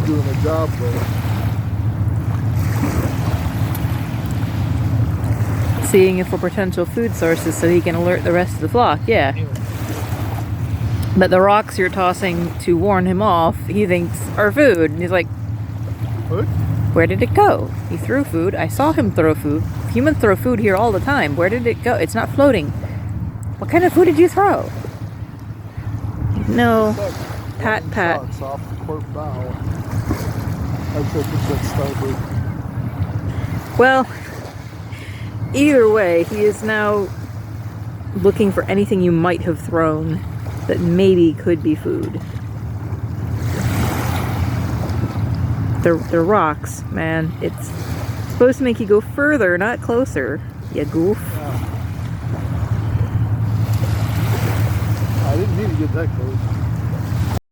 doing the job though. Seeing if we're potential food sources so he can alert the rest of the flock, yeah. But the rocks you're tossing to warn him off, he thinks are food. And he's like, What? where did it go? He threw food. I saw him throw food. Humans throw food here all the time. Where did it go? It's not floating. What kind of food did you throw? No. Pat, pat. Off the port bow. I think that's starboard. Well, either way, he is now looking for anything you might have thrown that maybe could be food. They're rocks, man. It's supposed to make you go further, not closer. You goof. Yeah. I didn't mean to get that close.